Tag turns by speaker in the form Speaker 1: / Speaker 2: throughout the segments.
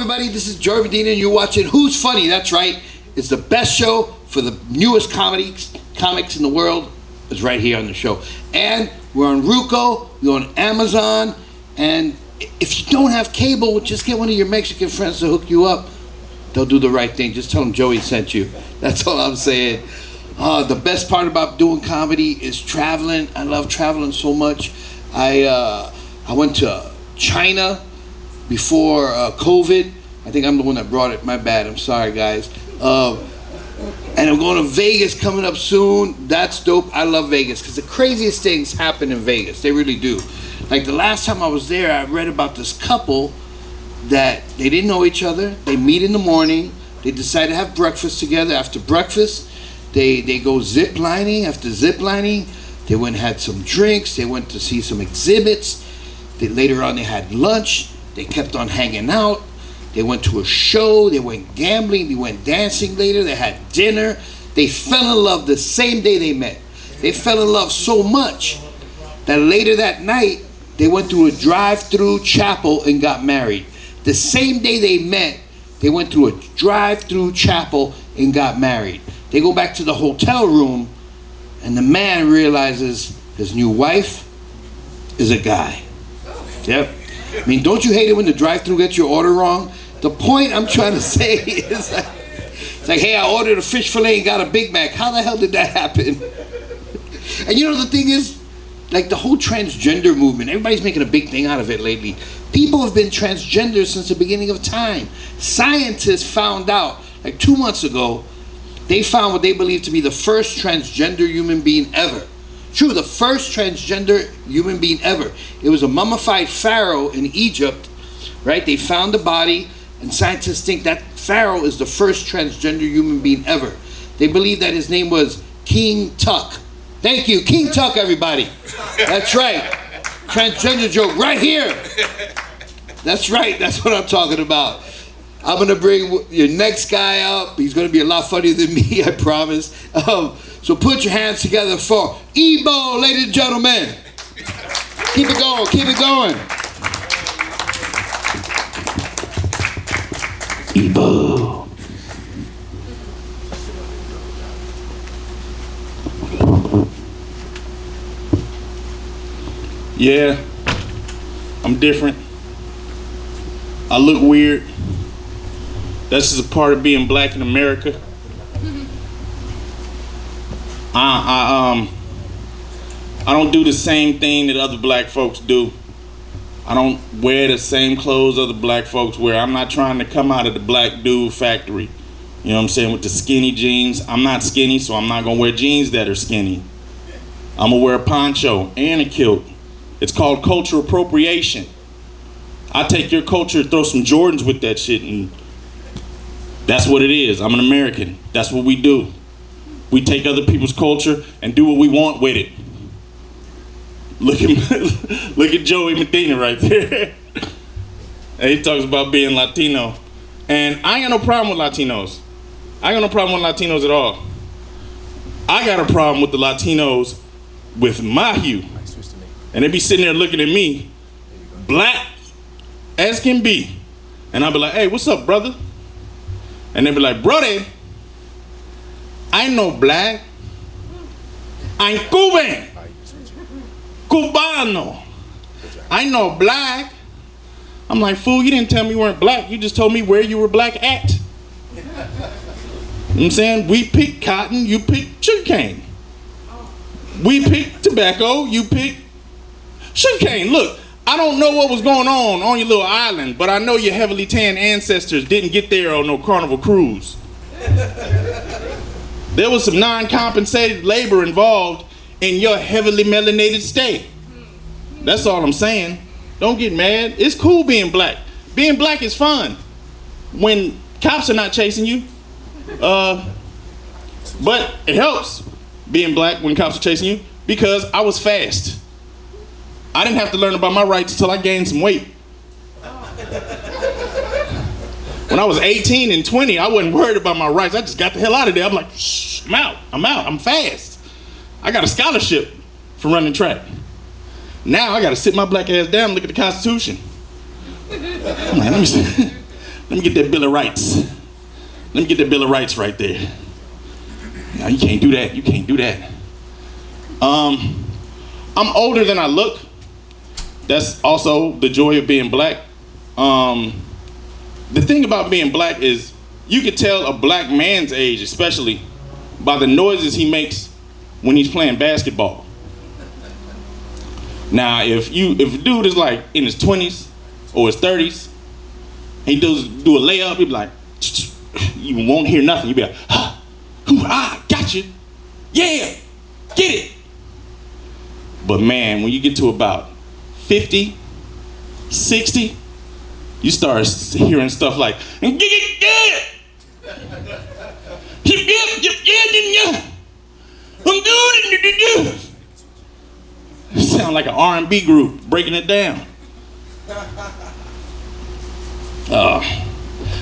Speaker 1: everybody, this is Joey Medina and you're watching Who's Funny. That's right, it's the best show for the newest comics in the world. It's right here on the show. And we're on Ruco, we're on Amazon, and if you don't have cable, just get one of your Mexican friends to hook you up. They'll do the right thing. Just tell them Joey sent you. That's all I'm saying. The best part about doing comedy is traveling. I love traveling so much. I went to China before COVID. I think I'm the one that brought it. My bad. I'm sorry, guys. And I'm going to Vegas coming up soon. That's dope. I love Vegas because the craziest things happen in Vegas. They really do. Like the last time I was there, I read about this couple that they didn't know each other. They meet in the morning. They decide to have breakfast together. After breakfast, they go zip lining. After zip lining, they went and had some drinks. They went to see some exhibits. Later on, they had lunch. They kept on hanging out. They went to a show. They went gambling. They went dancing later. They had dinner. They fell in love the same day they met. They fell in love so much that later that night, they went through a drive-through chapel and got married. The same day they met, they went through a drive-through chapel and got married. They go back to the hotel room, and the man realizes his new wife is a guy. Yep. I mean, don't you hate it when the drive-through gets your order wrong? The point I'm trying to say is that it's like, hey, I ordered a fish fillet and got a Big Mac. How the hell did that happen? And you know, the thing is, like the whole transgender movement, everybody's making a big thing out of it lately. People have been transgender since the beginning of time. Scientists found out, like 2 months ago, they found what they believe to be the first transgender human being ever. True, the first transgender human being ever. It was a mummified pharaoh in Egypt, right? They found the body, and scientists think that pharaoh is the first transgender human being ever. They believe that his name was King Tut. Thank you, King Tut, everybody. That's right. Transgender joke right here. That's right, that's what I'm talking about. I'm gonna bring your next guy up. He's gonna be a lot funnier than me, I promise. So put your hands together for Ebo, ladies and gentlemen. Keep it going, keep it going. Ebo.
Speaker 2: Yeah, I'm different. I look weird. That's just a part of being black in America. I don't do the same thing that other black folks do. I don't wear the same clothes other black folks wear. I'm not trying to come out of the black dude factory. You know what I'm saying, with the skinny jeans. I'm not skinny, so I'm not gonna wear jeans that are skinny. I'm gonna wear a poncho and a kilt. It's called cultural appropriation. I take your culture, throw some Jordans with that shit, and that's what it is. I'm an American. That's what we do. We take other people's culture and do what we want with it. Look at Joey Medina right there. And he talks about being Latino. And I ain't got no problem with Latinos. I ain't got no problem with Latinos at all. I got a problem with the Latinos with my hue. And they be sitting there looking at me, black as can be. And I'll be like, hey, what's up, brother? And they be like, brother, I ain't no black. I'm Cuban. Cubano. I ain't no black. I'm like, fool, you didn't tell me you weren't black. You just told me where you were black at. You know what I'm saying? We pick cotton, you pick sugarcane. We pick tobacco, you pick sugarcane. Look, I don't know what was going on your little island, but I know your heavily tanned ancestors didn't get there on no Carnival cruise. There was some non-compensated labor involved in your heavily melanated state. That's all I'm saying. Don't get mad. It's cool being black. Being black is fun when cops are not chasing you. But it helps being black when cops are chasing you because I was fast. I didn't have to learn about my rights until I gained some weight. When I was 18 and 20, I wasn't worried about my rights. I just got the hell out of there. I'm like, shh, I'm out, I'm fast. I got a scholarship for running track. Now I gotta sit my black ass down and look at the Constitution. I'm like, let Let me get that Bill of Rights. Let me get that Bill of Rights right there. No, you can't do that. You can't do that. I'm older than I look. That's also the joy of being black. The thing about being black is you can tell a black man's age, especially by the noises he makes when he's playing basketball. Now, if a dude is like in his 20s or his 30s, he do a layup, he'll be like, you won't hear nothing. You'll be like, got you. Yeah, get it. But man, when you get to about 50, 60, you start hearing stuff like, it sound like an R&B group breaking it down.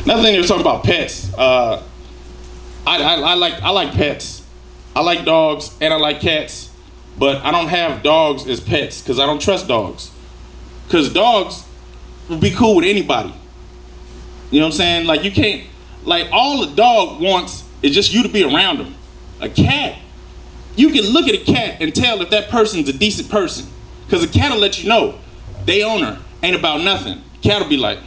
Speaker 2: Another thing they were talking about pets. I like pets. I like dogs and I like cats, but I don't have dogs as pets because I don't trust dogs. Because dogs will be cool with anybody. You know what I'm saying? Like you can't, like all a dog wants is just you to be around him. A cat, you can look at a cat and tell if that person's a decent person. Because a cat will let you know they owner ain't about nothing. Cat will be like,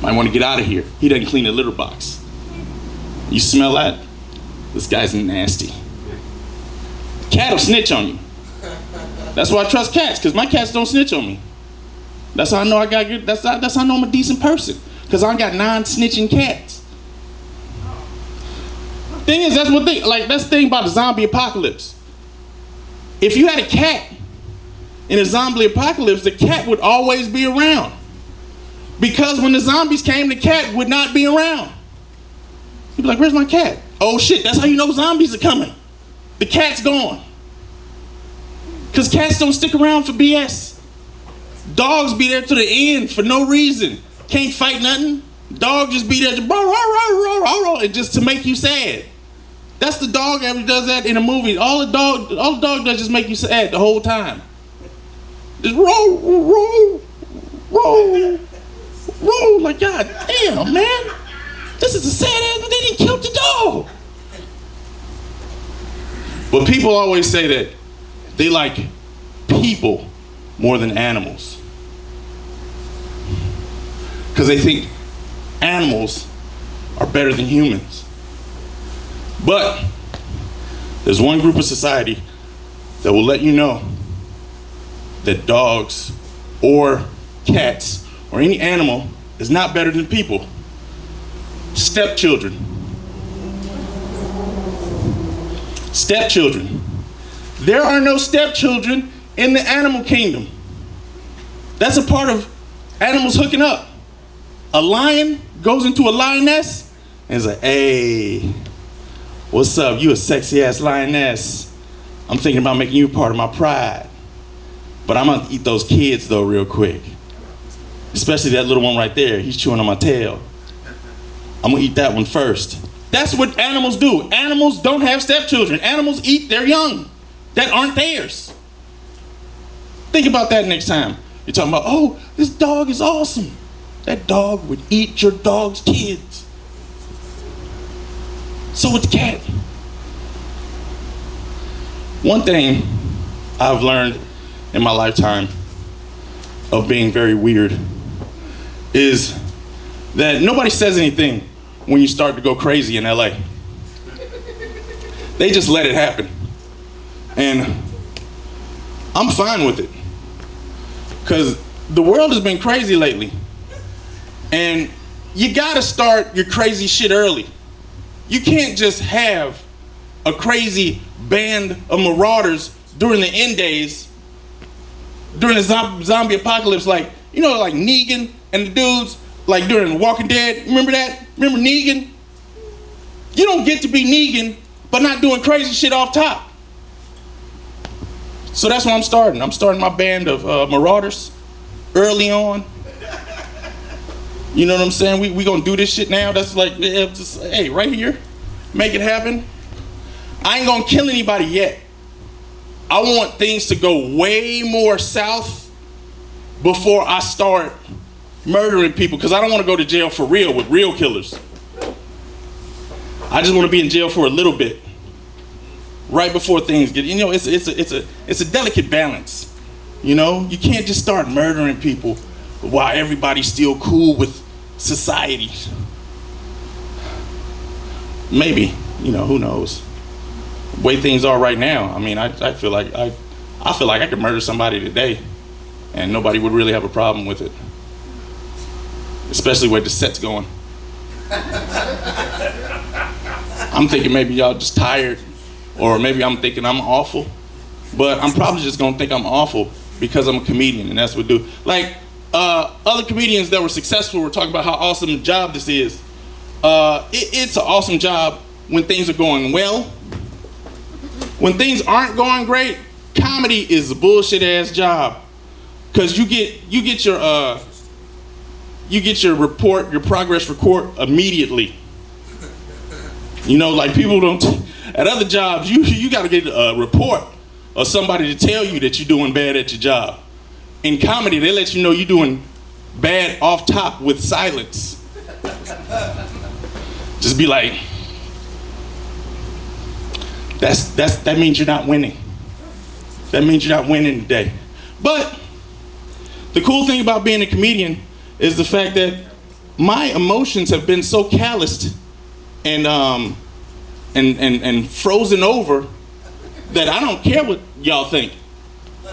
Speaker 2: might want to get out of here. He doesn't clean the litter box. You smell that? This guy's nasty. Cat will snitch on you. That's why I trust cats, because my cats don't snitch on me. That's how I know I got good. That's how I know I'm a decent person, because I got 9 snitching cats. Thing is, that's the thing about the zombie apocalypse. If you had a cat in a zombie apocalypse, the cat would always be around. Because when the zombies came, the cat would not be around. You'd be like, where's my cat? Oh shit, that's how you know zombies are coming. The cat's gone. Because cats don't stick around for BS. Dogs be there to the end for no reason. Can't fight nothing. Dog just be there and just to make you sad. That's the dog ever does that in a movie. All the dog does is just make you sad the whole time. Just roll. Like, God damn, man. This is a sad ass, but they didn't kill the dog. But people always say that they like people more than animals. Because they think animals are better than humans. But there's one group of society that will let you know that dogs or cats or any animal is not better than people. Stepchildren. Stepchildren. There are no stepchildren in the animal kingdom. That's a part of animals hooking up. A lion goes into a lioness and is like, hey, what's up? You a sexy ass lioness. I'm thinking about making you part of my pride. But I'm gonna eat those kids though real quick. Especially that little one right there. He's chewing on my tail. I'm gonna eat that one first. That's what animals do. Animals don't have stepchildren. Animals eat their young that aren't theirs. Think about that next time. You're talking about, oh, this dog is awesome. That dog would eat your dog's kids. So with the cat. One thing I've learned in my lifetime of being very weird is that nobody says anything when you start to go crazy in LA. They just let it happen. And I'm fine with it. Because the world has been crazy lately. And you gotta start your crazy shit early. You can't just have a crazy band of marauders during the end days, during the zombie apocalypse, like, you know, like Negan and the dudes, like during The Walking Dead. Remember that? Remember Negan? You don't get to be Negan, but not doing crazy shit off top. So that's what I'm starting. I'm starting my band of marauders early on. You know what I'm saying? We gonna do this shit now. That's like, just, hey, right here, make it happen. I ain't gonna kill anybody yet. I want things to go way more south before I start murdering people because I don't want to go to jail for real with real killers. I just want to be in jail for a little bit, right before things get. You know, it's a delicate balance. You know, you can't just start murdering people while everybody's still cool with society. Maybe, you know, who knows? The way things are right now, I mean, I feel like I could murder somebody today, and nobody would really have a problem with it. Especially where the set's going. I'm thinking maybe y'all just tired, or maybe I'm thinking I'm awful, but I'm probably just gonna think I'm awful because I'm a comedian, and that's what we do. Like other comedians that were successful were talking about how awesome a job this is. It's an awesome job when things are going well. When things aren't going great, comedy is a bullshit ass job, because you get your report, your progress report immediately. You know, like people don't, at other jobs, you gotta get a report or somebody to tell you that you're doing bad at your job. In comedy, they let you know you're doing bad off top with silence. Just be like, that means you're not winning. That means you're not winning today. But the cool thing about being a comedian is the fact that my emotions have been so calloused and frozen over that I don't care what y'all think.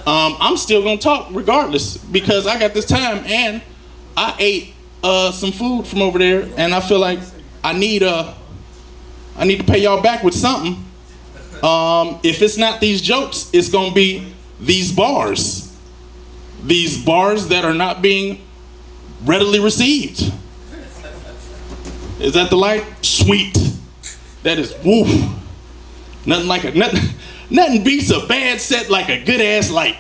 Speaker 2: I'm still gonna talk regardless because I got this time and I ate some food from over there and I feel like I need to pay y'all back with something. If it's not these jokes, it's gonna be these bars that are not being readily received. Is that the light? Sweet. That is woof. Nothing beats a bad set like a good ass light.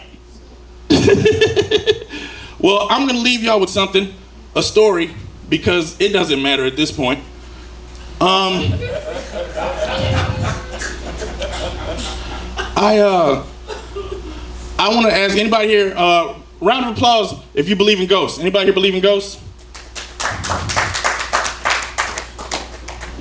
Speaker 2: Well, I'm gonna leave y'all with something, a story, because it doesn't matter at this point. I want to ask anybody here, round of applause if you believe in ghosts. Anybody here believe in ghosts?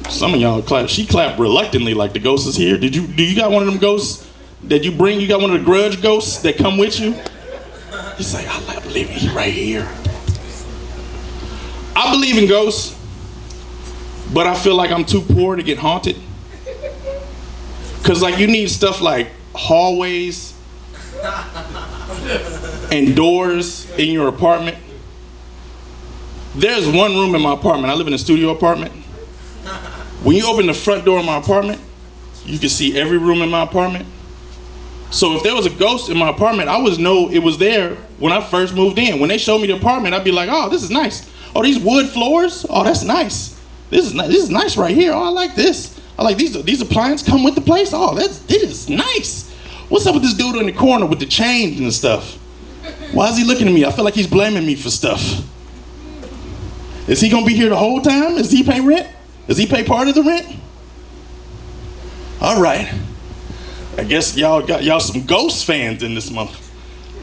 Speaker 2: Some of y'all clap. She clapped reluctantly like the ghost is here. Do you got one of them ghosts that you bring? You got one of the grudge ghosts that come with you? He's like, I believe in you right here. I believe in ghosts, but I feel like I'm too poor to get haunted. Cause like you need stuff like hallways and doors in your apartment. There's one room in my apartment. I live in a studio apartment. When you open the front door of my apartment, you can see every room in my apartment. So if there was a ghost in my apartment, I would know it was there when I first moved in. When they showed me the apartment, I'd be like, oh, this is nice. Oh, these wood floors? Oh, that's nice. This is nice right here. Oh, I like this. I like these appliances come with the place. Oh, this is nice. What's up with this dude in the corner with the chains and stuff? Why is he looking at me? I feel like he's blaming me for stuff. Is he gonna be here the whole time? Does he pay rent? Does he pay part of the rent? All right. I guess y'all got some ghost fans in this month.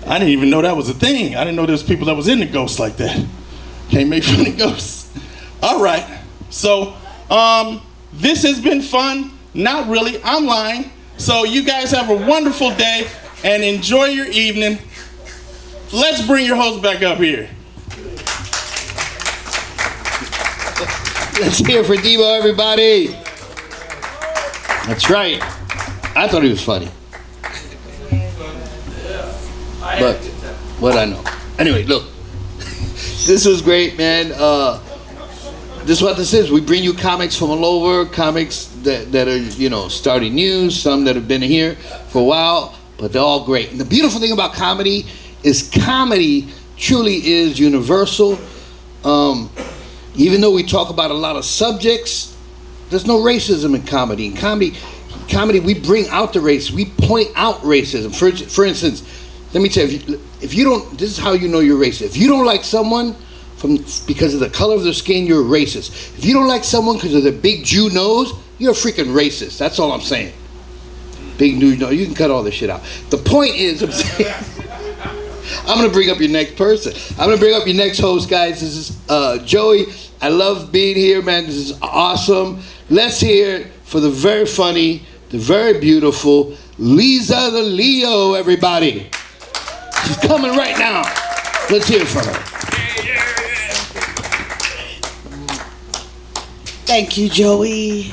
Speaker 2: I didn't even know that was a thing. I didn't know there was people that was into ghosts like that. Can't make fun of ghosts. All right. So, this has been fun. Not really. I'm lying. So you guys have a wonderful day and enjoy your evening. Let's bring your host back up here.
Speaker 1: Let's hear for Debo, everybody. That's right. I thought he was funny. But what I know. Anyway, look. This was great, man. This is what this is. We bring you comics from all over, comics that are, you know, starting new, some that have been here for a while, but they're all great. And the beautiful thing about comedy truly is universal. Even though we talk about a lot of subjects, there's no racism in comedy. In comedy, we bring out the race. We point out racism. For instance, let me tell you, if you don't, this is how you know you're racist. If you don't like someone because of the color of their skin, you're racist. If you don't like someone because of their big Jew nose, you're a freaking racist. That's all I'm saying. Big Jew nose. You can cut all this shit out. The point is, I'm saying, I'm gonna bring up your next person. I'm gonna bring up your next host, guys. This is Joey. I love being here, man. This is awesome. Let's hear it for the very funny, the very beautiful Leaza the Leo, everybody. She's coming right now. Let's hear it from her.
Speaker 3: Thank you, Joey.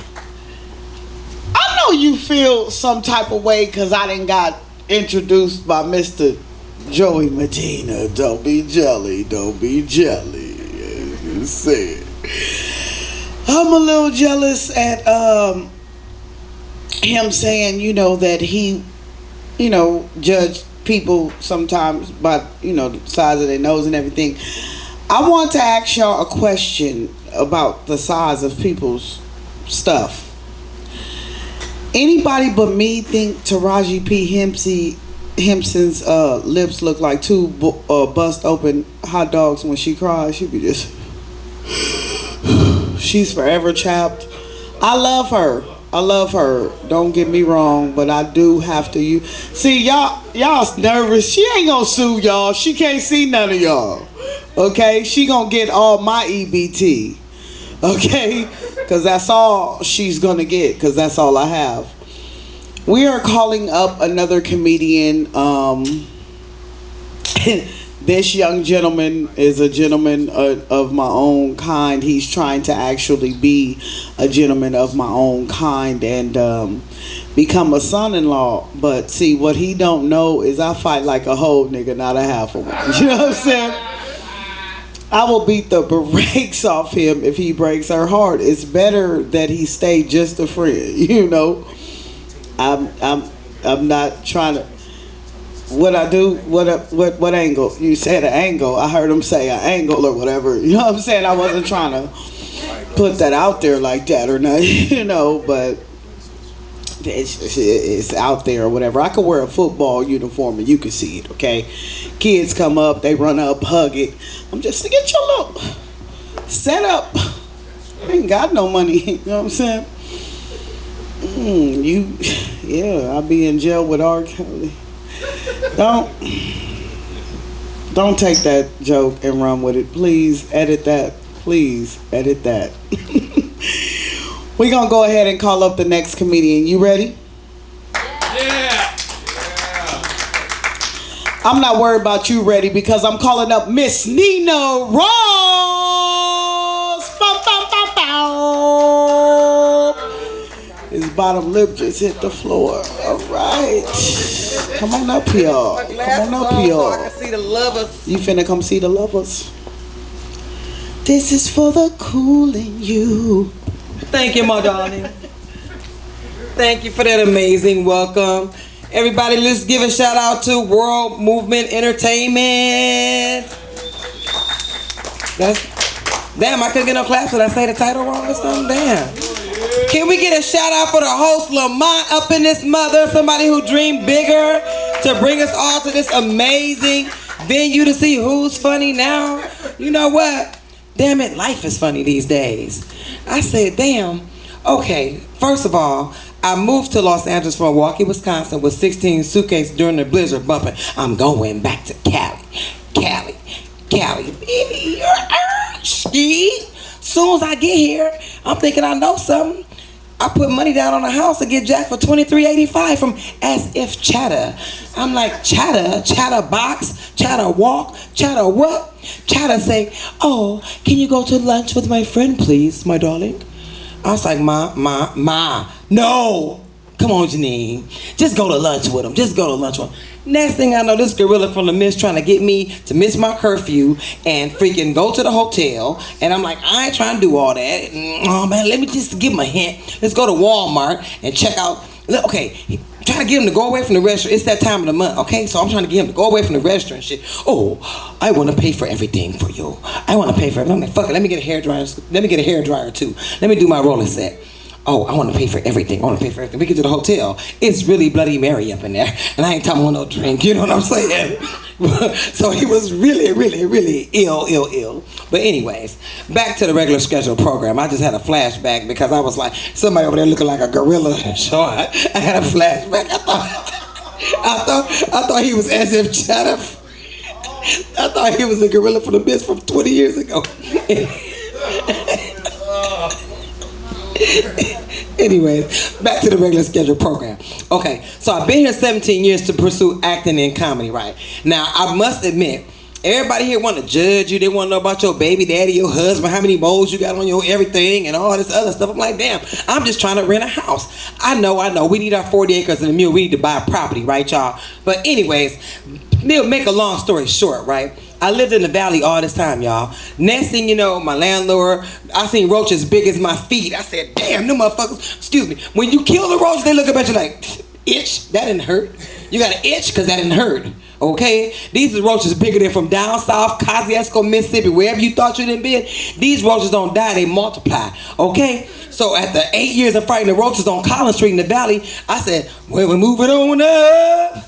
Speaker 3: I know you feel some type of way because I done got introduced by Mr. Joey Madina. Don't be jelly, don't be jelly. As you said. I'm a little jealous at him saying, that he, judged people sometimes by, the size of their nose and everything. I want to ask y'all a question about the size of people's stuff. Anybody but me think Taraji P. Hempson's lips look like two bust open hot dogs when she cries? She be just... She's forever chapped. I love her. Don't get me wrong, but I do have to use. See, y'all nervous. She ain't gonna sue y'all. She can't see none of y'all. Okay? She gonna get all my EBT. Okay? Because that's all she's gonna get, because that's all I have. We are calling up another comedian. This young gentleman is a gentleman of my own kind. He's trying to actually be a gentleman of my own kind and become a son-in-law. But see, what he don't know is I fight like a whole nigga, not a half of one. You know what I'm saying? I will beat the brakes off him if he breaks her heart. It's better that he stay just a friend, I'm not trying to. What I do, what angle? You said an angle. I heard him say an angle or whatever. You know what I'm saying? I wasn't trying to put that out there like that or not, but it's out there or whatever. I could wear a football uniform and you can see it, okay? Kids come up, they run up, hug it. I'm just to get your little set up. I ain't got no money, you know what I'm saying? I'll be in jail with R. Kelly. Don't take that joke and run with it. Please edit that. Please edit that. We're gonna go ahead and call up the next comedian. You ready?
Speaker 4: Yeah.
Speaker 3: I'm not worried about you ready because I'm calling up Miss Nina Ross. Bow, bow, bow, bow. His bottom lip just hit the floor. All right. Come on up here. Come on up here.
Speaker 4: So I can see the lovers.
Speaker 3: You finna come see the lovers. This is for the cool in you.
Speaker 4: Thank you, my darling. Thank you for that amazing welcome. Everybody, let's give a shout out to World Movement Entertainment. Damn, I couldn't get no claps. Did I say the title wrong or something? Damn. Can we get a shout out for the host, Lamont, up in this mother? Somebody who dreamed bigger to bring us all to this amazing venue to see who's funny now. You know what? Damn it, life is funny these days. I said, damn. Okay, first of all, I moved to Los Angeles from Milwaukee, Wisconsin with 16 suitcases during the blizzard bumping. I'm going back to Cali. Baby, you're ski. Soon as I get here, I'm thinking I know something. I put money down on a house to get Jack for $23.85 from As If Chatter. I'm like, chatter box, chatter walk, chatter what? Chatter say, oh, can you go to lunch with my friend, please, my darling? I was like, Ma, no. Come on, Janine. Just go to lunch with him. Next thing I know, this gorilla from the mist trying to get me to miss my curfew and freaking go to the hotel. And I'm like, I ain't trying to do all that. Oh, man, let me just give him a hint. Let's go to Walmart and check out. Okay, trying to get him to go away from the restaurant. It's that time of the month, okay? So I'm trying to get him to go away from the restaurant and shit. Oh, I want to pay for everything for you. I'm like, fuck it, let me get a hairdryer too. Let me do my roller set. Oh, I want to pay for everything. We get to the hotel. It's really Bloody Mary up in there. And I ain't talking about no drink, you know what I'm saying? So he was really, really, really ill. But anyways, back to the regular scheduled program. I just had a flashback because I was like, somebody over there looking like a gorilla. So I had a flashback. I thought he was As If Chatter. I thought he was a gorilla from the mist from 20 years ago. Anyways, back to the regular scheduled program. Okay, so I've been here 17 years to pursue acting and comedy, right? Now, I must admit, everybody here want to judge you. They want to know about your baby daddy, your husband, how many moles you got on your everything, and all this other stuff. I'm like, damn, I'm just trying to rent a house. I know. We need our 40 acres and a mule. We need to buy a property, right, y'all? But anyways, make a long story short, right? I lived in the valley all this time, y'all. Next thing you know, my landlord, I seen roaches big as my feet. I said, damn, them motherfuckers, excuse me. When you kill the roach, they look up at you like, itch? That didn't hurt. You got an itch because that didn't hurt. Okay? These are roaches bigger than from down south, Kosciuszko, Mississippi, wherever you thought you didn't be. These roaches don't die, they multiply. Okay? So after 8 years of fighting the roaches on Collins Street in the valley, I said, well, we're moving on up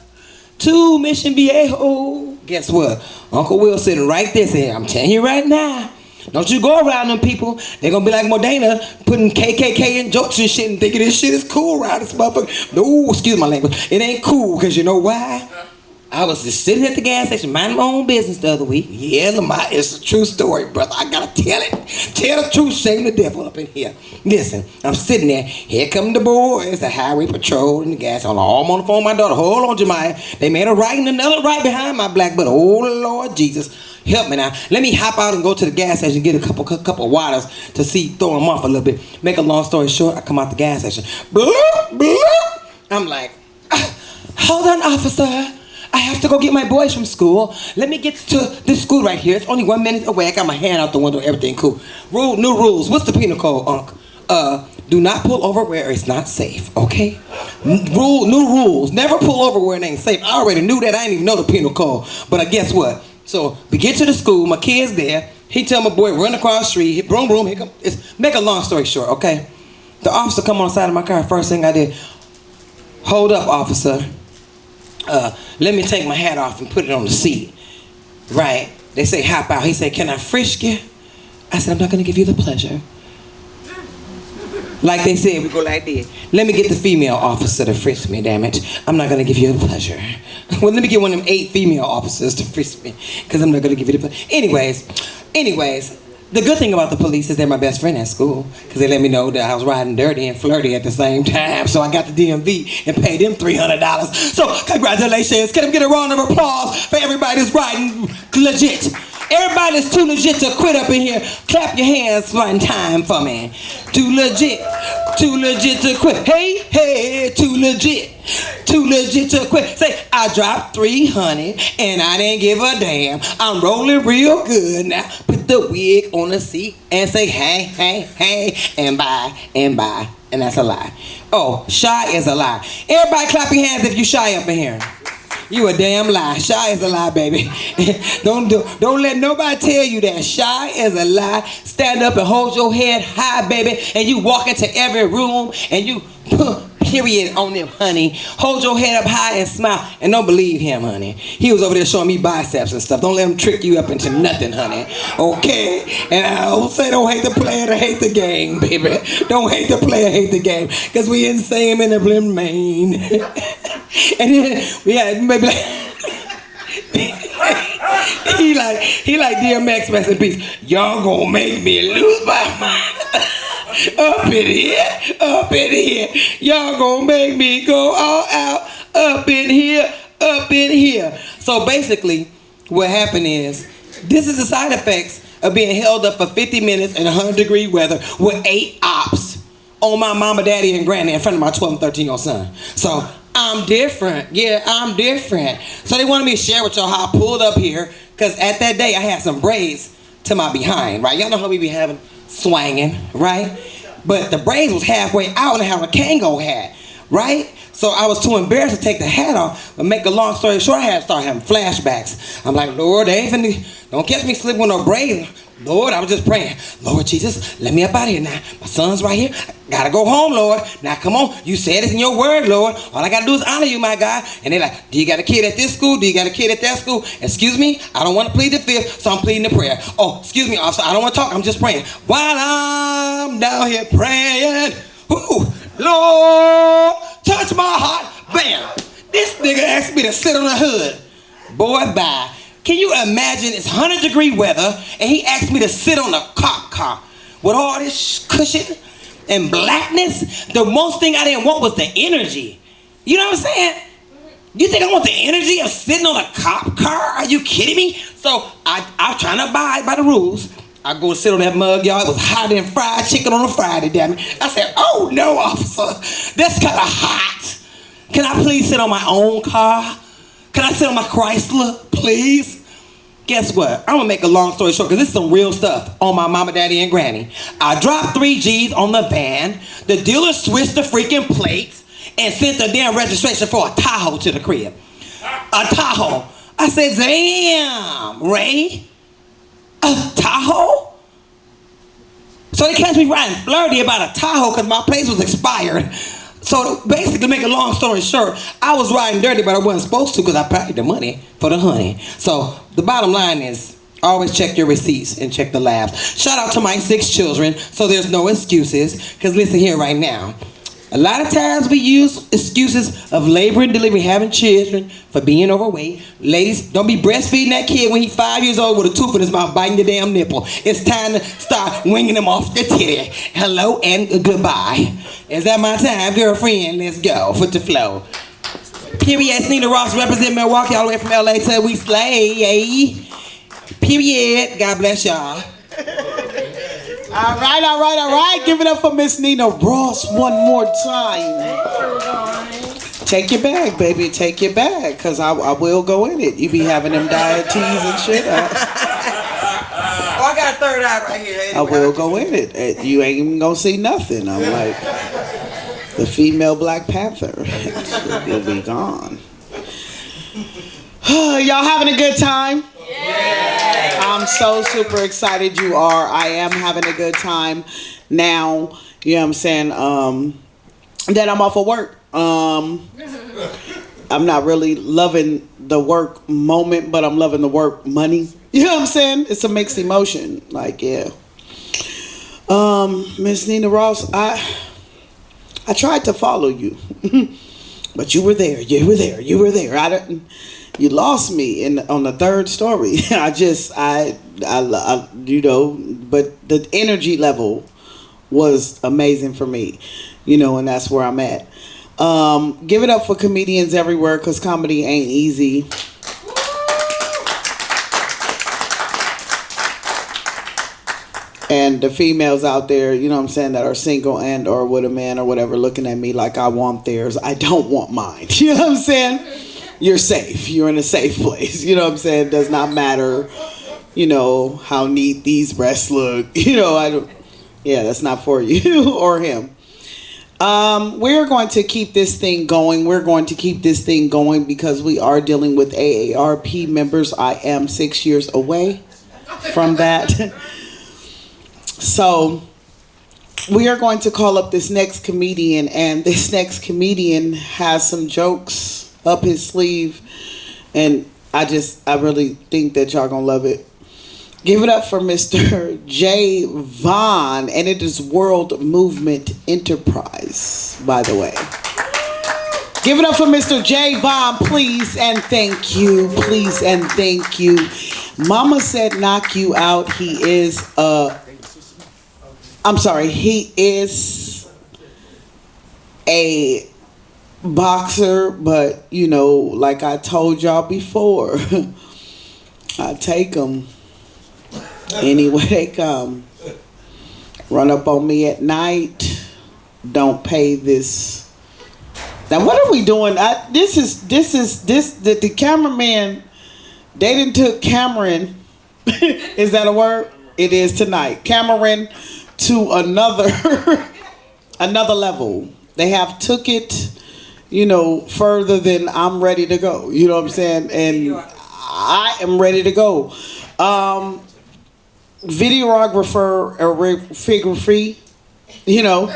Speaker 4: to Mission Viejo. Guess what? Uncle Will sitting right there saying, I'm telling you right now, don't you go around them people. They're gonna be like Madina, putting KKK and jokes and shit and thinking this shit is cool around this motherfucker. No, excuse my language. It ain't cool, because you know why? I was just sitting at the gas station, minding my own business the other week. Yeah, Lamar, it's a true story, brother. I gotta tell it. Tell the truth, shame the devil up in here. Listen, I'm sitting there. Here come the boys, the highway patrol and the gas. I'm on the phone with my daughter. Hold on, Jemiah. They made a right and another right behind my black butt. Oh, Lord Jesus. Help me now. Let me hop out and go to the gas station and get a couple of waters to see, throw them off a little bit. Make a long story short, I come out the gas station. Bloop, bloop. I'm like, hold on, officer. I have to go get my boys from school. Let me get to this school right here. It's only 1 minute away. I got my hand out the window. Everything cool. New rules. What's the penal code, Unc? Do not pull over where it's not safe, okay? New rules. Never pull over where it ain't safe. I already knew that. I didn't even know the penal code. But guess what? So we get to the school. My kid's there. He tell my boy, run across the street. Hit, broom, broom. Here come. Make a long story short, okay? The officer come on the side of my car. First thing I did, hold up, officer. Let me take my hat off and put it on the seat. Right? They say hop out. He said, can I frisk you? I said, I'm not going to give you the pleasure. Like they said, we go like this. Let me get the female officer to frisk me, damn it. I'm not going to give you the pleasure. Well, let me get one of them 8 female officers to frisk me, because I'm not going to give you the pleasure. Anyways, the good thing about the police is they're my best friend at school, because they let me know that I was riding dirty and flirty at the same time. So I got the DMV and paid them $300. So congratulations. Can I get a round of applause for everybody that's riding legit? Everybody that's too legit to quit up in here, clap your hands one time for me. Too legit to quit. Hey, hey, too legit to quit. Say, I dropped 300 and I didn't give a damn. I'm rolling real good now. Put the wig on the seat and say, hey, hey, hey, and bye, and bye. And that's a lie. Oh, shy is a lie. Everybody clap your hands if you shy up in here. You a damn lie. Shy is a lie, baby. Don't let nobody tell you that. Shy is a lie. Stand up and hold your head high, baby. And you walk into every room and you period on them, honey. Hold your head up high and smile. And don't believe him, honey. He was over there showing me biceps and stuff. Don't let him trick you up into nothing, honey. Okay? And I don't say don't hate the player to hate the game, baby. Don't hate the player, hate the game. Because we in the same in the blim main. And then we had maybe like he like DMX, rest in peace. Y'all gonna make me lose my mind. Up in here. Y'all gonna make me go all out. Up in here. So basically, what happened is, this is the side effects of being held up for 50 minutes in 100-degree weather with 8 ops on my mama, daddy, and granny in front of my 12 and 13-year-old son. So I'm different. Yeah, I'm different. So they wanted me to share with y'all how I pulled up here, because at that day I had some braids to my behind, right? Y'all know how we be having swanging, right? But the braids was halfway out and I have a Kango hat, right? So I was too embarrassed to take the hat off. But make a long story short, I had to start having flashbacks. I'm like, Lord, they ain't finna, don't catch me slipping with no braids. Lord, I was just praying. Lord Jesus, let me up out of here now. My son's right here. I gotta go home, Lord. Now come on. You said it in your word, Lord. All I gotta do is honor you, my God. And they're like, do you got a kid at this school? Do you got a kid at that school? Excuse me, I don't want to plead the fifth, so I'm pleading the prayer. Oh, excuse me, officer, I don't want to talk. I'm just praying. While I'm down here praying, ooh, Lord, touch my heart. Bam. This nigga asked me to sit on the hood. Boy, bye. Can you imagine it's 100-degree weather and he asked me to sit on a cop car with all this cushion and blackness? The most thing I didn't want was the energy. You know what I'm saying? You think I want the energy of sitting on a cop car? Are you kidding me? So I'm trying to abide by the rules. I go sit on that mug, y'all. It was hotter than fried chicken on a Friday, damn it. I said, oh no, officer, that's kind of hot. Can I please sit on my own car? Can I sit on my Chrysler, please? Guess what? I'm gonna make a long story short, because this is some real stuff on my mama, daddy, and granny. I dropped 3 G's on the van. The dealer switched the freaking plates and sent the damn registration for a Tahoe to the crib. A Tahoe. I said, damn, Ray, a Tahoe? So they catch me riding flirty about a Tahoe because my place was expired. So basically, to make a long story short, I was riding dirty, but I wasn't supposed to because I paid the money for the honey. So the bottom line is, always check your receipts and check the labs. Shout out to my 6 children, so there's no excuses, because listen here right now. A lot of times we use excuses of labor and delivery, having children, for being overweight. Ladies, don't be breastfeeding that kid when he's 5 years old with a tooth in his mouth biting the damn nipple. It's time to start winging him off the titty. Hello and goodbye. Is that my time, girlfriend? Let's go for the flow. Period. Nina Ross represent Milwaukee all the way from LA till we slay. Period. God bless y'all.
Speaker 3: All right. Give it up for Miss Nina Ross one more time. Take your bag, baby. Take your bag, because I will go in it. You be having them diet teas and shit.
Speaker 4: Oh, I got a third eye right here.
Speaker 3: I will go in it. You ain't even gonna see nothing. I'm like the female Black Panther. You'll be gone. Y'all having a good time? Yeah. I'm so super excited you are. I am having a good time now. You know what I'm saying? That I'm off of work. I'm not really loving the work moment, but I'm loving the work money. You know what I'm saying? It's a mixed emotion. Like, yeah. Miss Nina Ross, I tried to follow you, but you were there. You were there. You lost me on the third story. I you know, but the energy level was amazing for me, you know, and that's where I'm at. Give it up for comedians everywhere, because comedy ain't easy. And the females out there, you know what I'm saying, that are single and or with a man or whatever, looking at me like I want theirs. I don't want mine. You know what I'm saying? You're safe. You're in a safe place. You know what I'm saying? It does not matter, you know, how neat these breasts look. You know, that's not for you or him. We're going to keep this thing going. We're going to keep this thing going because we are dealing with AARP members. I am 6 years away from that. So we are going to call up this next comedian, and this next comedian has some jokes up his sleeve, and I really think that y'all gonna love it. Give it up for Mr. Jay Vaughn, and it is World Movement Enterprise, by the way. Give it up for Mr. Jay Vaughn, please and thank you. Please and thank you. Mama said knock you out. He is a boxer, but you know, like I told y'all before, I take them anywhere they come. Run up on me at night. Don't pay this. Now what are we doing? The cameraman, they done took Cameron. Is that a word? It is tonight. Cameron to another level. They have took it, you know, further than I'm ready to go. You know what I'm saying? And I am ready to go. Videographer or figure free, you know,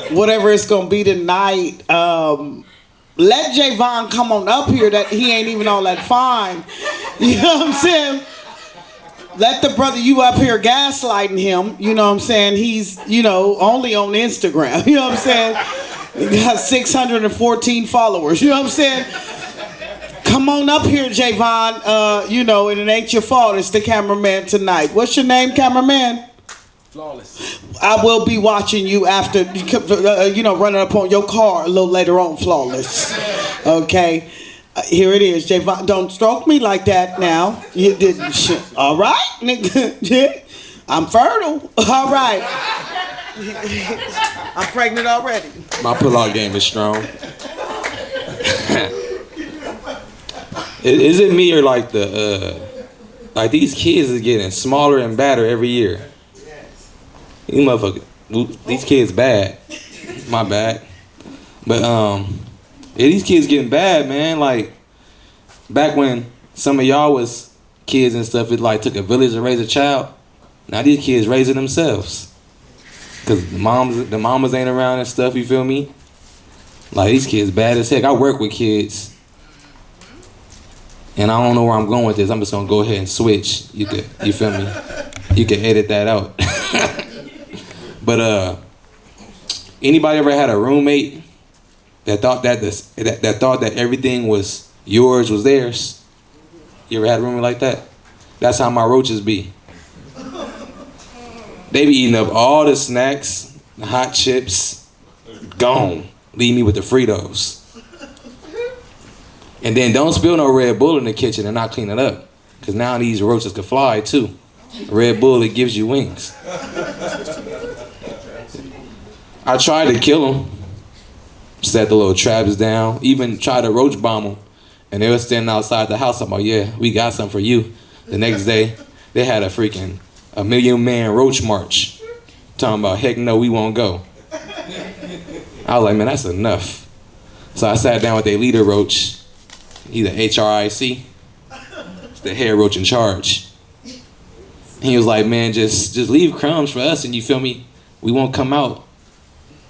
Speaker 3: whatever it's gonna be tonight. Let Javon come on up here. That he ain't even all that fine. You know what I'm saying? Let the brother, you up here gaslighting him. You know what I'm saying? He's, you know, only on Instagram. You know what I'm saying? He got 614 followers. You know what I'm saying? Come on up here, Javon. You know, and it ain't your fault. It's the cameraman tonight. What's your name, cameraman?
Speaker 5: Flawless.
Speaker 3: I will be watching you after, running up on your car a little later on, Flawless. Okay? Here it is, Javon. Don't stroke me like that now. You did shit. All right, nigga. I'm fertile. All right. I'm pregnant already.
Speaker 5: My pull-out game is strong. Is it me or like like these kids is getting smaller and badder every year? You motherfucker, these kids bad. My bad. But yeah, these kids getting bad, man. Like back when some of y'all was kids and stuff, it like took a village to raise a child. Now these kids raising themselves. Cause the mamas ain't around and stuff, you feel me? Like these kids bad as heck. I work with kids. And I don't know where I'm going with this. I'm just gonna go ahead and switch. You feel me? You can edit that out. But anybody ever had a roommate that thought that thought that everything was yours was theirs? You ever had a roommate like that? That's how my roaches be. They be eating up all the snacks, the hot chips, gone. Leave me with the Fritos. And then don't spill no Red Bull in the kitchen and not clean it up. Because now these roaches can fly too. Red Bull, it gives you wings. I tried to kill them. Set the little traps down. Even tried to roach bomb them. And they were standing outside the house. I'm like, yeah, we got something for you. The next day, they had a million man roach march. Talking about, heck no, we won't go. I was like, man, that's enough. So I sat down with their leader roach. He's a HRIC. It's the head roach in charge. He was like, man, just leave crumbs for us and you feel me? We won't come out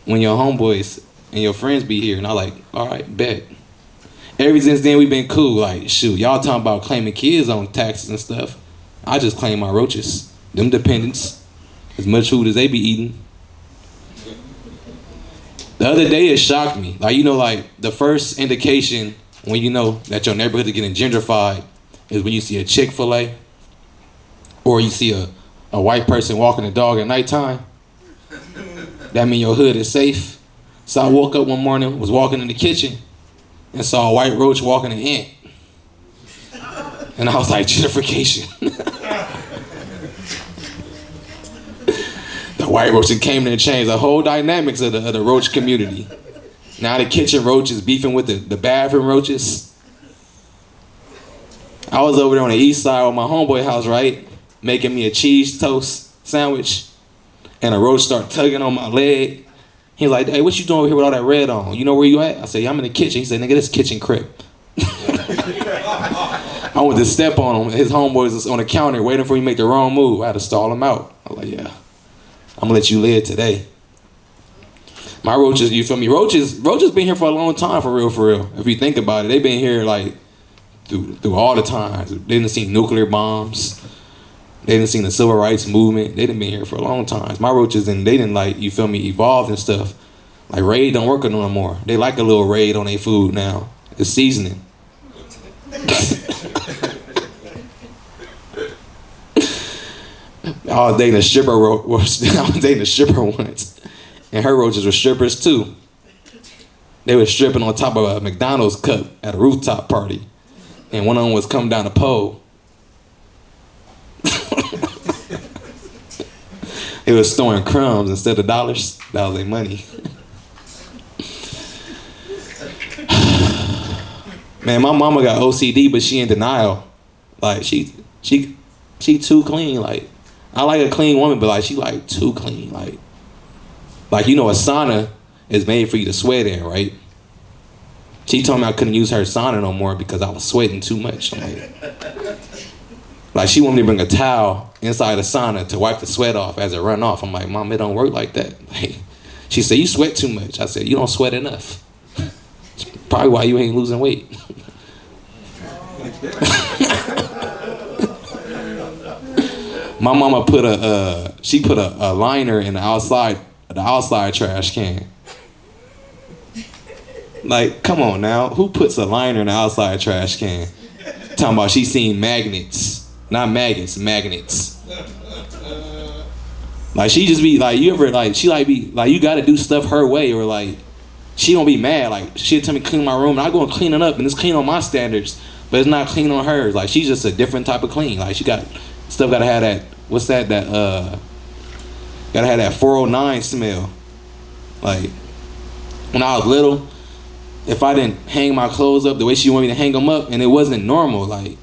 Speaker 5: when your homeboys and your friends be here. And I like, all right, bet. Ever since then, we've been cool. Like, shoot, y'all talking about claiming kids on taxes and stuff. I just claim my roaches. Them dependents. As much food as they be eating. The other day, it shocked me. Like, you know, like, the first indication when you know that your neighborhood is getting gentrified is when you see a Chick-fil-A or you see a white person walking a dog at nighttime. That means your hood is safe. So I woke up one morning, was walking in the kitchen, and saw a white roach walking an ant. And I was like, gentrification. The white roach came in and changed the whole dynamics of the roach community. Now the kitchen roach is beefing with the bathroom roaches. I was over there on the east side of my homeboy house, right? Making me a cheese toast sandwich. And a roach started tugging on my leg. He's like, hey, what you doing over here with all that red on? You know where you at? I said, yeah, I'm in the kitchen. He said, nigga, this kitchen crib. I went to step on him. His homeboys was on the counter waiting for me to make the wrong move. I had to stall him out. I was like, yeah, I'm gonna let you live today. My roaches, you feel me? Roaches been here for a long time, for real. If you think about it, they've been here like through all the times. They done seen nuclear bombs. They done seen the civil rights movement. They done been here for a long time. My roaches, and they done like, you feel me, evolved and stuff. Like Raid don't work on them no more. They like a little Raid on their food now. It's seasoning. I was dating a stripper once. And her roaches were strippers too. They were stripping on top of a McDonald's cup at a rooftop party. And one of them was coming down the pole. They was throwing crumbs instead of dollars. That was their money. Man, my mama got OCD, but she in denial. Like she too clean. Like I like a clean woman, but like she like too clean. Like you know, a sauna is made for you to sweat in, right? She told me I couldn't use her sauna no more because I was sweating too much. Like she wanted me to bring a towel inside the sauna to wipe the sweat off as it run off. I'm like, Mom, it don't work like that. She said, you sweat too much. I said, you don't sweat enough. It's probably why you ain't losing weight. My mama put a liner in the outside trash can. Like, come on now. Who puts a liner in the outside trash can? Talking about she seen magnets. Not maggots, magnets. Like, she just be like, you ever, like, she like be, like, you gotta do stuff her way, or like, she don't be mad. Like, she'll tell me clean my room, and I go and clean it up, and it's clean on my standards, but it's not clean on hers. Like, she's just a different type of clean. Like, she got, stuff gotta have that, what's that, gotta have that 409 smell. Like, when I was little, if I didn't hang my clothes up the way she wanted me to hang them up, and it wasn't normal, like,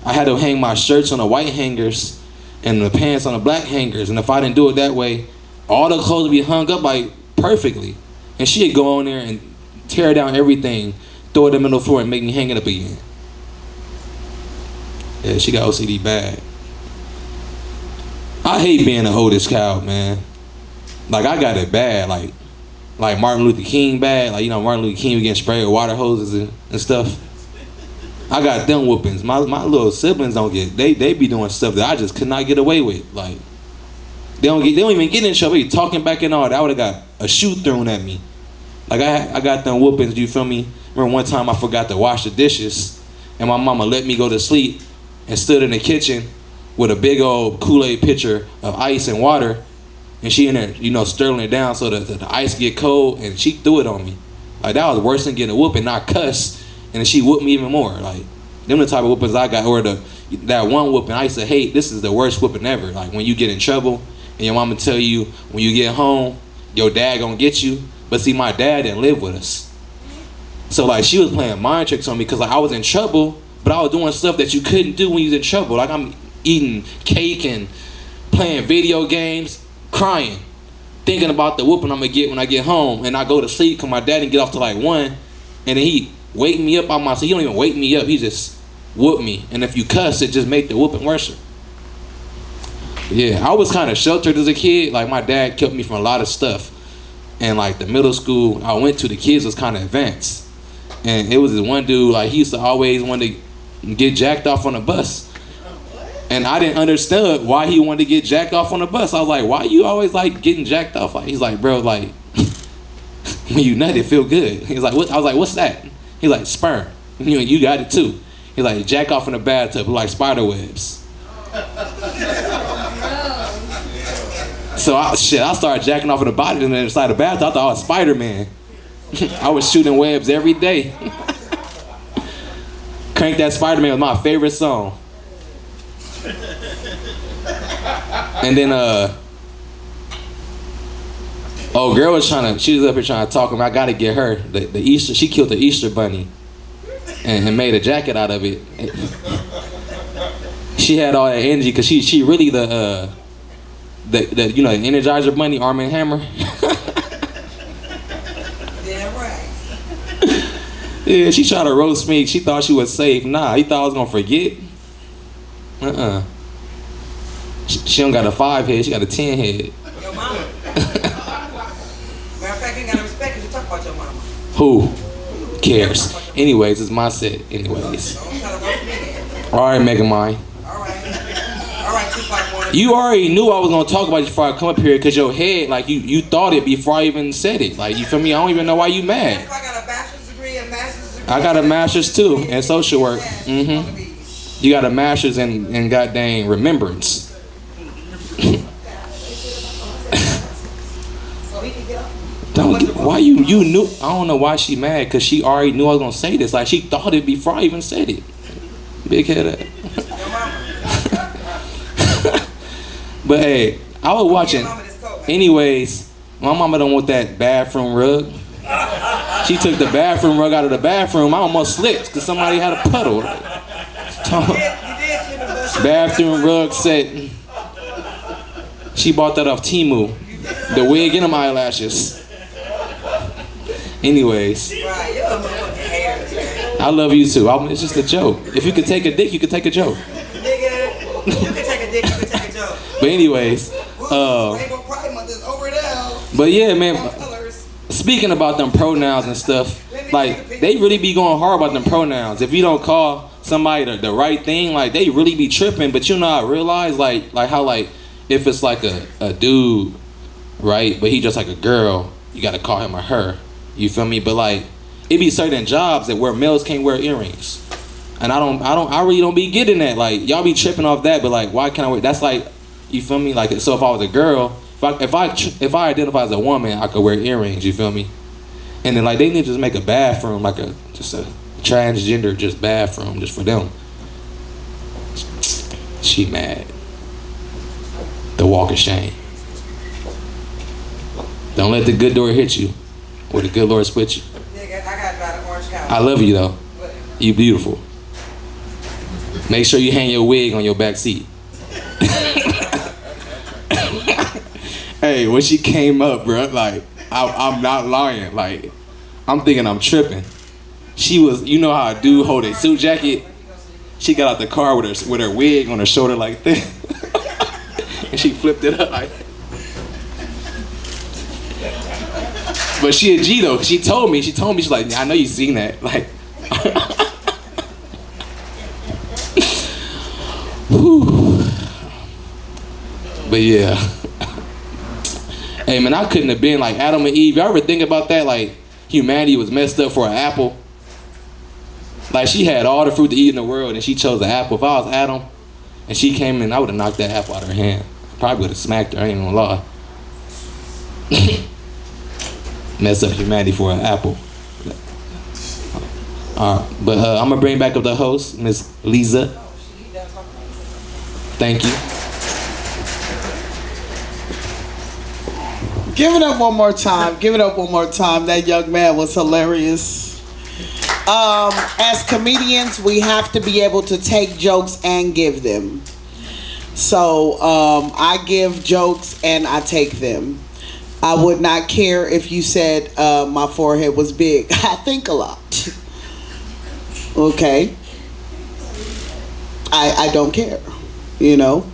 Speaker 5: I had to hang my shirts on the white hangers and the pants on the black hangers, and if I didn't do it that way, all the clothes would be hung up like perfectly, and she'd go on there and tear down everything, throw it in the middle of the floor, and make me hang it up again. Yeah, she got OCD bad. I hate being the oldest child, man. Like, I got it bad, like Martin Luther King bad. Like, you know, Martin Luther King was getting sprayed with water hoses and stuff. I got them whoopings. My little siblings don't get, they be doing stuff that I just could not get away with. Like, they don't even get in trouble. They talking back and all that. I would have got a shoe thrown at me. Like, I got them whoopings, you feel me? Remember one time I forgot to wash the dishes, and my mama let me go to sleep and stood in the kitchen with a big old Kool-Aid pitcher of ice and water, and she in there, you know, stirring it down so that the ice get cold, and she threw it on me. Like, that was worse than getting a whooping. I cussed, and then she whooped me even more. Like, them the type of whoopings I got, or that one whooping I used to hate. This is the worst whooping ever. Like, when you get in trouble, and your mama tell you, when you get home, your dad gonna get you. But see, my dad didn't live with us. So, like, she was playing mind tricks on me, because, like, I was in trouble, but I was doing stuff that you couldn't do when you was in trouble. Like, I'm eating cake and playing video games, crying, thinking about the whooping I'm gonna get when I get home, and I go to sleep because my dad didn't get off till like 1, and then he wake me up on my, so he don't even wake me up, he just whoop me, and if you cuss, it just make the whooping worse. Yeah, I was kind of sheltered as a kid. Like, my dad kept me from a lot of stuff, and like the middle school I went to, the kids was kind of advanced, and it was this one dude, like, he used to always want to get jacked off on the bus. And I didn't understand why he wanted to get jacked off on the bus. I was like, why you always like getting jacked off? Like, he's like, bro, like, when you nut, it feel good. He's like, what? I was like, what's that? He's like, sperm. You got it too. He's like, jack off in the bathtub like spider webs. So I started jacking off in the body and then inside the bathtub. I thought I was Spider-Man. I was shooting webs every day. Crank That Spider-Man was my favorite song. And then girl was she was up here trying to talk to me. I gotta get her the Easter, she killed the Easter bunny and made a jacket out of it. She had all that energy because she really the you know, the Energizer bunny, Arm and Hammer.
Speaker 4: Yeah, right.
Speaker 5: Yeah, she tried to roast me. She thought she was safe. Nah, he thought I was gonna forget. She don't got a 5 head, she got a 10 head.
Speaker 4: Your mama. Matter of fact, you gotta respect because you talk about your mama.
Speaker 5: Who cares? Anyways, it's my set. Anyways.
Speaker 4: Don't try to roast me then.
Speaker 5: Alright, Mega Mine.
Speaker 4: Alright, Tupac one.
Speaker 5: You already knew I was gonna talk about you before I come up here, because your head, like, you thought it before I even said it. Like, you feel me? I don't even know why you mad.
Speaker 4: I got a bachelor's degree and master's degree.
Speaker 5: I got a master's too in social work. You got a master's in goddamn remembrance. Why you knew? I don't know why she mad, because she already knew I was gonna say this. Like, she thought it before I even said it. Big head. But hey, I was watching. Anyways, my mama don't want that bathroom rug. She took the bathroom rug out of the bathroom. I almost slipped because somebody had a puddle. Bathroom rug set. She bought that off Temu. The wig and them eyelashes. Anyways, I love you too. It's just a joke. If you could take a dick, you could take a joke.
Speaker 4: Nigga, you can take a dick, you can take a joke.
Speaker 5: But anyways,
Speaker 4: Rainbow Pride Month is over now.
Speaker 5: But yeah, man. Speaking about them pronouns and stuff, like, they really be going hard about them pronouns. If you don't call somebody the right thing, like, they really be tripping. But you know, I realize like how, like, if it's like a dude, right, but he just like a girl, you gotta call him or her. You feel me? But like, it be certain jobs that where males can't wear earrings. And I really don't be getting that. Like, y'all be tripping off that, but like, why can't I wear? That's like, you feel me? Like, so if I was a girl, if I identify as a woman, I could wear earrings. You feel me? And then like, they need to just make a bathroom, like just a transgender just bathroom just for them. She mad. The walk of shame. Don't let the good door hit you, or the good Lord split you.
Speaker 4: Nigga, I got about an orange cow.
Speaker 5: I love you though. You beautiful. Make sure you hang your wig on your back seat. Hey, when she came up, bro, like, I'm not lying. Like, I'm thinking I'm tripping. She was, you know how a dude hold a suit jacket? She got out the car with her wig on her shoulder like this. And she flipped it up like. But she a G though, 'cause she told me, she's like, I know you seen that. Like, whew. But yeah. Hey man, I couldn't have been like Adam and Eve. Y'all ever think about that? Like, humanity was messed up for an apple. Like, she had all the fruit to eat in the world and she chose an apple. If I was Adam and she came in, I would have knocked that apple out of her hand. Probably would have smacked her, I ain't gonna lie. Mess up humanity for an apple. Alright, but I'm gonna bring back up the host, Miss Leaza. Thank you.
Speaker 3: Give it up one more time. Give it up one more time. That young man was hilarious. As comedians, we have to be able to take jokes and give them. So I give jokes and I take them. I would not care if you said my forehead was big. I think a lot. Okay. I don't care, you know.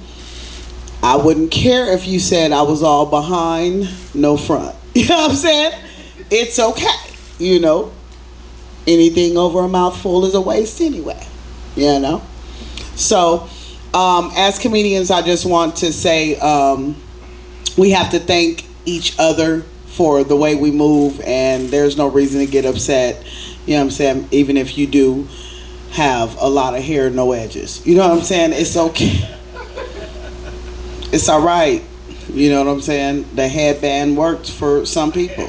Speaker 3: I wouldn't care if you said I was all behind, no front. You know what I'm saying? It's okay, you know. Anything over a mouthful is a waste anyway, you know. So, as comedians, I just want to say we have to thank each other for the way we move, and there's no reason to get upset. You know what I'm saying? Even if you do have a lot of hair, no edges. You know what I'm saying? It's okay. It's all right. You know what I'm saying? The headband worked for some people.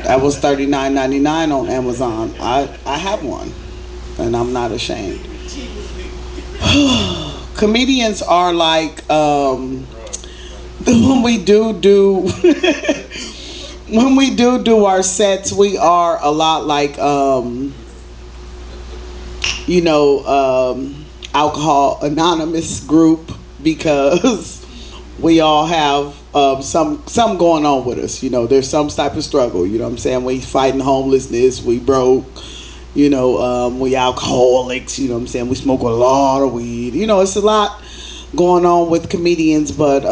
Speaker 3: That was $39.99 on Amazon. I have one, and I'm not ashamed. Comedians are like when we do when we do our sets, we are a lot like Alcohol Anonymous group, because we all have some going on with us. You know, there's some type of struggle. You know what I'm saying? We fighting homelessness. We broke. You know, we alcoholics. You know what I'm saying? We smoke a lot of weed. You know, it's a lot going on with comedians, but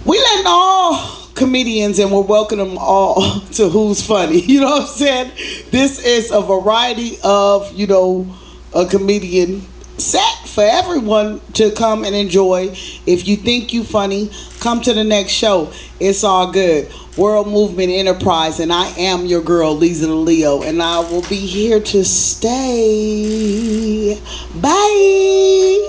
Speaker 3: we letting all comedians, and we're welcoming them all to Who's Funny. You know what I'm saying? This is a variety of, you know, a comedian set for everyone to come and enjoy. If you think you funny, come to the next show. It's all good. World Movement Enterprise, and I am your girl, Leaza the Leo, and I will be here to stay. Bye.